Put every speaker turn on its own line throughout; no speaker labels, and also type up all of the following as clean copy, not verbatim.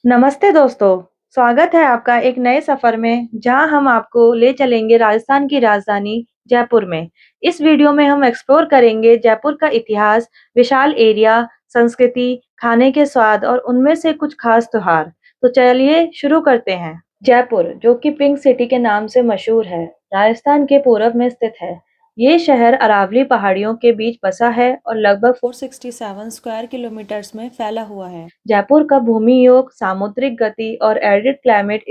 नमस्ते दोस्तों, स्वागत है आपका एक नए सफर में जहां हम आपको ले चलेंगे राजस्थान की राजधानी जयपुर में। इस वीडियो में हम एक्सप्लोर करेंगे जयपुर का इतिहास, विशाल एरिया, संस्कृति, खाने के स्वाद और उनमें से कुछ खास त्योहार। तो चलिए शुरू करते हैं। जयपुर, जो कि पिंक सिटी के नाम से मशहूर है, राजस्थान के पूरब में स्थित है। ये शहर अरावली पहाड़ियों के बीच बसा है और लगभग 467 स्क्वायर किलोमीटर्स में फैला हुआ है। जयपुर का भूमि योग, सामुद्रिक गति और एरिड क्लाइमेट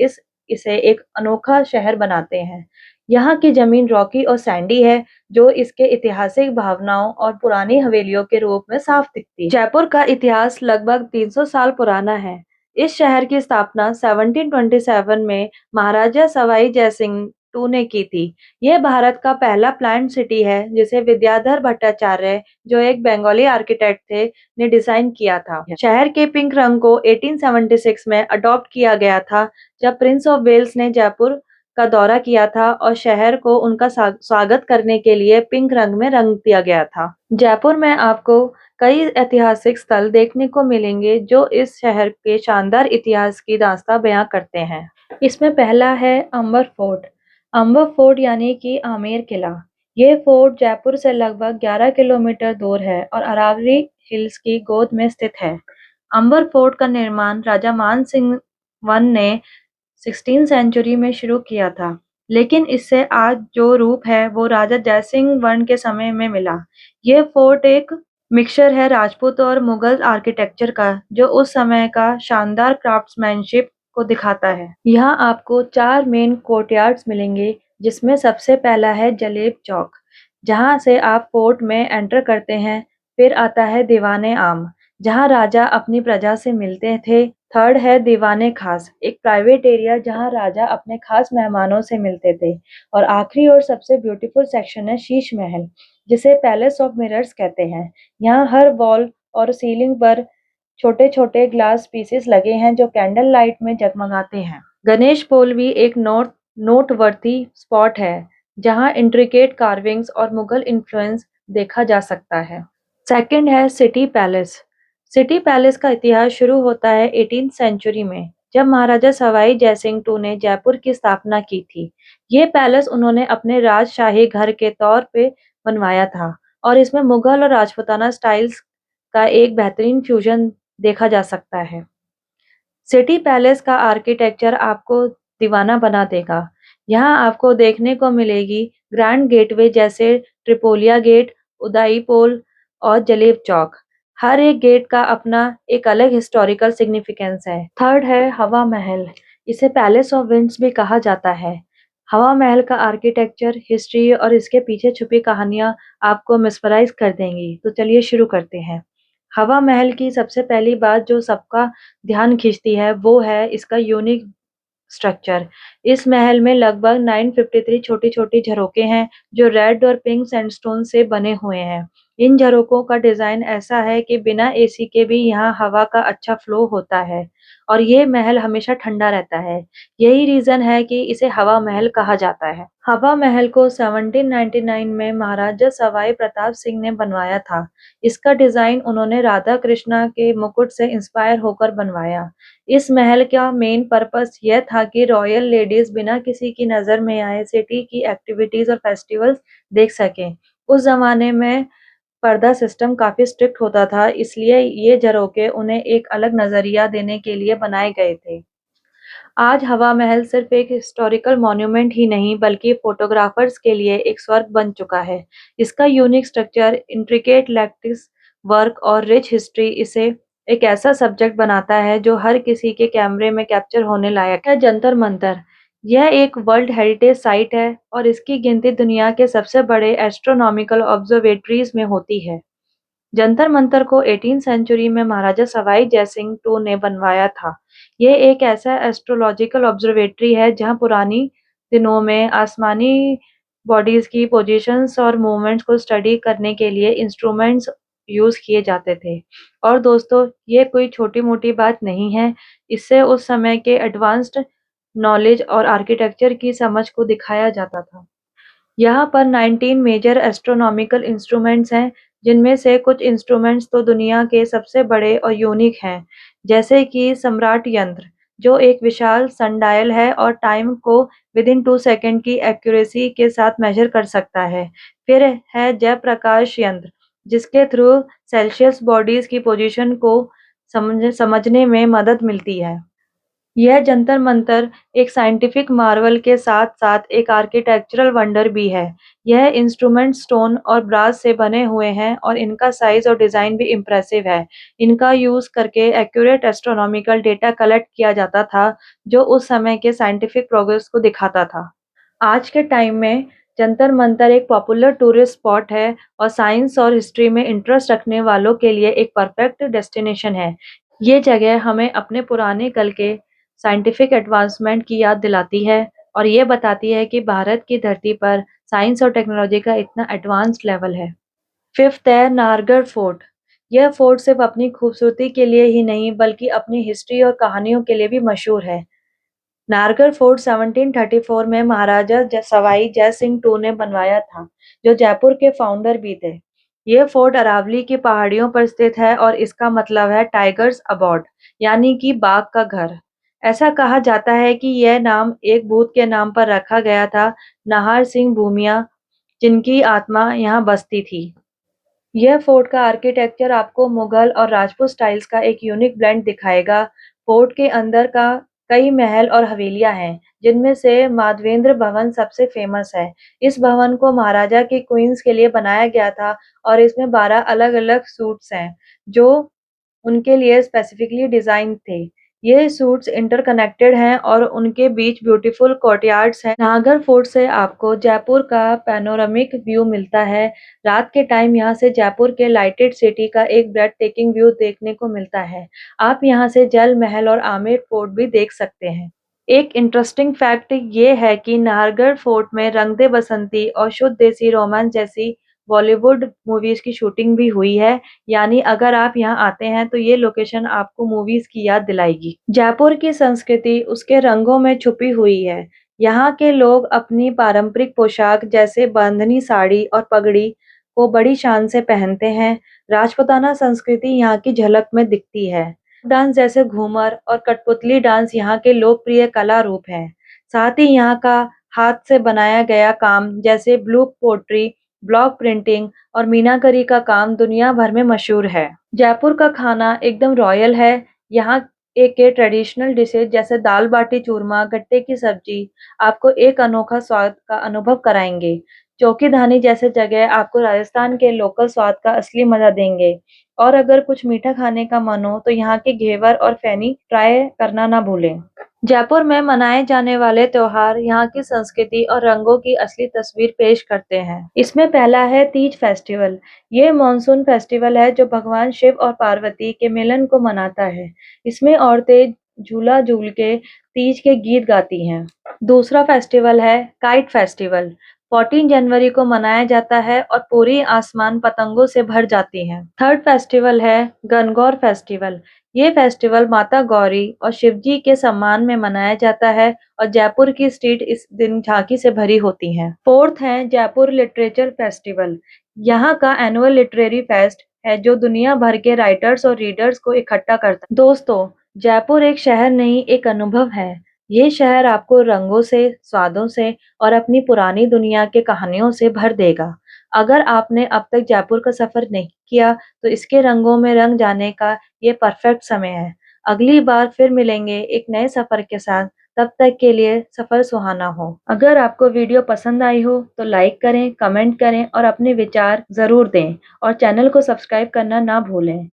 इसे एक अनोखा शहर बनाते हैं। यहाँ की जमीन रॉकी और सैंडी है, जो इसके ऐतिहासिक भावनाओं और पुरानी हवेलियों के रूप में साफ दिखती है। जयपुर का इतिहास लगभग 300 साल पुराना है। इस शहर की स्थापना 1727 में महाराजा सवाई जयसिंह टू ने की थी। यह भारत का पहला प्लान्ड सिटी है जिसे विद्याधर भट्टाचार्य, जो एक बंगाली आर्किटेक्ट थे, ने डिजाइन किया था। शहर के पिंक रंग को 1876 में अडॉप्ट किया गया था, जब प्रिंस ऑफ वेल्स ने जयपुर का दौरा किया था और शहर को उनका स्वागत करने के लिए पिंक रंग में रंग दिया गया था। जयपुर में आपको कई ऐतिहासिक स्थल देखने को मिलेंगे जो इस शहर के शानदार इतिहास की दास्तां बयां करते हैं। इसमें पहला है अंबर फोर्ट। अंबर फोर्ट यानी कि आमेर किला। ये फोर्ट जयपुर से लगभग 11 किलोमीटर दूर है और अरावली हिल्स की गोद में स्थित है। अंबर फोर्ट का निर्माण राजा मान सिंह वन ने 16वीं सेंचुरी में शुरू किया था, लेकिन इससे आज जो रूप है वो राजा जयसिंह वन के समय में मिला। ये फोर्ट एक मिक्सचर है राजपूत और मुगल आर्किटेक्चर का, जो उस समय का शानदार क्राफ्ट्समैनशिप को दिखाता है। यहाँ आपको 4 मेन कोर्टयार्ड्स मिलेंगे, जिसमें सबसे पहला है जलेब चौक, जहाँ से आप फोर्ट में एंटर करते हैं। फिर आता है दीवाने आम, जहाँ राजा अपनी प्रजा से मिलते थे। थर्ड है दीवाने खास, एक प्राइवेट एरिया जहाँ राजा अपने खास मेहमानों से मिलते थे। और आखिरी और सबसे ब्यूटीफुल सेक्शन है शीश महल, जिसे पैलेस ऑफ मिरर्स कहते हैं। यहाँ हर वॉल और सीलिंग पर छोटे-छोटे ग्लास पीसेस लगे हैं जो कैंडल लाइट में जगमगाते हैं। गणेश पोल भी एक नोटवर्थी स्पॉट है, जहां इंट्रिकेट कार्विंग्स और मुगल इन्फ्लुएंस देखा जा सकता है। सेकंड है सिटी पैलेस। सिटी पैलेस का इतिहास शुरू होता है 18th सेंचुरी में, जब महाराजा सवाई जयसिंह टू ने जयपुर की स्थापना की थी। ये पैलेस उन्होंने अपने राजशाही घर के तौर पे बनवाया था और इसमें मुगल और राजपूताना स्टाइल्स का एक बेहतरीन फ्यूजन देखा जा सकता है। सिटी पैलेस का आर्किटेक्चर आपको दीवाना बना देगा। यहाँ आपको देखने को मिलेगी ग्रैंड गेटवे जैसे ट्रिपोलिया गेट, उदय पोल और जलेब चौक। हर एक गेट का अपना एक अलग हिस्टोरिकल सिग्निफिकेंस है। थर्ड है हवा महल। इसे पैलेस ऑफ विंड्स भी कहा जाता है। हवा महल का आर्किटेक्चर, हिस्ट्री और इसके पीछे छुपी कहानियां आपको मिसमराइज कर देंगी। तो चलिए शुरू करते हैं। हवा महल की सबसे पहली बात जो सबका ध्यान खींचती है वो है इसका यूनिक स्ट्रक्चर। इस महल में लगभग 953 छोटी-छोटी झरोखे हैं जो रेड और पिंक सैंडस्टोन से बने हुए हैं। इन झरोखों का डिजाइन ऐसा है कि बिना एसी के भी यहाँ हवा का अच्छा फ्लो होता है और ये महल हमेशा ठंडा रहता है। यही रीजन है कि इसे हवा महल कहा जाता है। हवा महल को 1799 में महाराजा सवाई प्रताप सिंह ने बनवाया था। इसका डिजाइन उन्होंने राधा कृष्णा के मुकुट से इंस्पायर होकर बनवाया। इस महल का मेन पर्पस यह था कि रॉयल लेडीज बिना किसी की नजर में आए सिटी की एक्टिविटीज और फेस्टिवल्स देख सकें। उस जमाने में पर्दा सिस्टम काफी स्ट्रिक्ट होता था, इसलिए ये झरोखे उन्हें एक अलग नजरिया देने के लिए बनाए गए थे। आज हवा महल सिर्फ एक हिस्टोरिकल मॉन्यूमेंट ही नहीं बल्कि फोटोग्राफर्स के लिए एक स्वर्ग बन चुका है। इसका unique structure, intricate lattice work और रिच हिस्ट्री इसे एक ऐसा सब्जेक्ट बनाता है जो हर किसी के कैमरे में कैप्चर होने लायक है। जंतर मंतर, यह एक वर्ल्ड हेरिटेज साइट है और इसकी गिनती दुनिया के सबसे बड़े एस्ट्रोनॉमिकल ऑब्जर्वेटरीज में होती है। जंतर मंतर को 18th सेंचुरी में महाराजा सवाई जयसिंह टू ने बनवाया था। ये एक ऐसा एस्ट्रोलॉजिकल ऑब्जर्वेटरी है जहां पुरानी दिनों में आसमानी बॉडीज की पोजीशंस और मूवमेंट्स को स्टडी करने के लिए इंस्ट्रूमेंट्स यूज किए जाते थे। और दोस्तों, ये कोई छोटी मोटी बात नहीं है। इससे उस समय के एडवांस्ड नॉलेज और आर्किटेक्चर की समझ को दिखाया जाता था। यहाँ पर 19 मेजर एस्ट्रोनॉमिकल इंस्ट्रूमेंट्स हैं, जिनमें से कुछ इंस्ट्रूमेंट्स तो दुनिया के सबसे बड़े और यूनिक हैं, जैसे कि सम्राट यंत्र, जो एक विशाल सनडायल है और टाइम को विदिन 2 सेकंड की एक्यूरेसी के साथ मेजर कर सकता है। फिर है जयप्रकाश यंत्र, जिसके थ्रू सेल्सियस बॉडीज की पोजीशन को समझने में मदद मिलती है। यह जंतर मंतर एक साइंटिफिक मार्वल के साथ-साथ एक आर्किटेक्चरल वंडर भी है। यह इंस्ट्रूमेंट स्टोन और ब्रास से बने हुए हैं और इनका साइज़ और डिज़ाइन भी इम्प्रेसिव है। इनका यूज़ करके एक्यूरेट एस्ट्रोनॉमिकल डेटा कलेक्ट किया जाता था, जो उस समय के साइंटिफिक प्रोग्रेस को दिखाता था। आज के टाइम में जंतर मंतर एक पॉपुलर टूरिस्ट स्पॉट है और साइंस और हिस्ट्री में इंटरेस्ट रखने वालों के लिए एक परफेक्ट डेस्टिनेशन है। ये जगह हमें अपने पुराने कल के साइंटिफिक एडवांसमेंट की याद दिलाती है और ये बताती है कि भारत की धरती पर साइंस और टेक्नोलॉजी का इतना एडवांस्ड लेवल है। फिफ्थ है नाहरगढ़ फोर्ट। यह फोर्ट सिर्फ अपनी खूबसूरती के लिए ही नहीं बल्कि अपनी हिस्ट्री और कहानियों के लिए भी मशहूर है। नाहरगढ़ फोर्ट 1734 में महाराजा सवाई जय सिंह टू ने बनवाया था, जो जयपुर के फाउंडर भी थे। ये फोर्ट अरावली की पहाड़ियों पर स्थित है और इसका मतलब है टाइगर्स अबॉर्ड, यानी कि बाघ का घर। ऐसा कहा जाता है कि यह नाम एक भूत के नाम पर रखा गया था, नाहर सिंह भूमिया, जिनकी आत्मा यहाँ बसती थी। यह फोर्ट का आर्किटेक्चर आपको मुगल और राजपूत स्टाइल्स का एक यूनिक ब्लेंड दिखाएगा। फोर्ट के अंदर का कई महल और हवेलियां हैं, जिनमें से माधवेंद्र भवन सबसे फेमस है। इस भवन को महाराजा की क्वींस के लिए बनाया गया था और इसमें 12 अलग-अलग सूट्स हैं, जो उनके लिए स्पेसिफिकली डिजाइन थे। ये सूट्स इंटरकनेक्टेड हैं और उनके बीच ब्यूटीफुल कोर्टयार्ड्स हैं। नाहरगढ़ फोर्ट से आपको जयपुर का पैनोरामिक व्यू मिलता है। रात के टाइम यहाँ से जयपुर के लाइटेड सिटी का एक ब्रेथ टेकिंग व्यू देखने को मिलता है। आप यहाँ से जल महल और आमेर फोर्ट भी देख सकते हैं। एक इंटरेस्टिंग फैक्ट ये है कि नाहरगढ़ फोर्ट में रंग दे बसंती और शुद्ध देसी रोमांस जैसी बॉलीवुड मूवीज की शूटिंग भी हुई है। यानी अगर आप यहाँ आते हैं तो ये लोकेशन आपको मूवीज की याद दिलाएगी। जयपुर की संस्कृति उसके रंगों में छुपी हुई है। यहाँ के लोग अपनी पारंपरिक पोशाक जैसे बांधनी साड़ी और पगड़ी को बड़ी शान से पहनते हैं। राजपूताना संस्कृति यहाँ की झलक में दिखती है। डांस जैसे घूमर और कठपुतली डांस यहाँ के लोकप्रिय कला रूप हैं। साथ ही यहाँ का हाथ से बनाया गया काम जैसे ब्लू पोट्री, ब्लॉक प्रिंटिंग और मीनाकरी का काम दुनिया भर में मशहूर है। जयपुर का खाना एकदम रॉयल है। यहाँ के ट्रेडिशनल डिशेज जैसे दाल बाटी चूरमा, गट्टे की सब्जी आपको एक अनोखा स्वाद का अनुभव कराएंगे। चौकी धानी जैसे जगह आपको राजस्थान के लोकल स्वाद का असली मजा देंगे। और अगर कुछ मीठा खाने का मन हो तो यहाँ के घेवर और फैनी ट्राई करना ना भूलें। जयपुर में मनाए जाने वाले त्योहार यहाँ की संस्कृति और रंगों की असली तस्वीर पेश करते हैं। इसमें पहला है तीज फेस्टिवल। ये मॉनसून फेस्टिवल है जो भगवान शिव और पार्वती के मिलन को मनाता है। इसमें औरतें झूला झूल के तीज के गीत गाती हैं। दूसरा फेस्टिवल है काइट फेस्टिवल। 14 जनवरी को मनाया जाता है और पूरी आसमान पतंगों से भर जाती है। थर्ड फेस्टिवल है गणगौर फेस्टिवल। ये फेस्टिवल माता गौरी और शिवजी के सम्मान में मनाया जाता है और जयपुर की स्ट्रीट इस दिन झांकी से भरी होती हैं। फोर्थ है जयपुर लिटरेचर फेस्टिवल। यहाँ का एनुअल लिटरेरी फेस्ट है जो दुनिया भर के राइटर्स और रीडर्स को इकट्ठा करता है। दोस्तों, जयपुर एक शहर नहीं, एक अनुभव है। ये शहर आपको रंगों से, स्वादों से और अपनी पुरानी दुनिया के कहानियों से भर देगा। अगर आपने अब तक जयपुर का सफर नहीं किया तो इसके रंगों में रंग जाने का ये परफेक्ट समय है। अगली बार फिर मिलेंगे एक नए सफर के साथ। तब तक के लिए सफर सुहाना हो। अगर आपको वीडियो पसंद आई हो तो लाइक करें, कमेंट करें और अपने विचार जरूर दें और चैनल को सब्सक्राइब करना ना भूलें।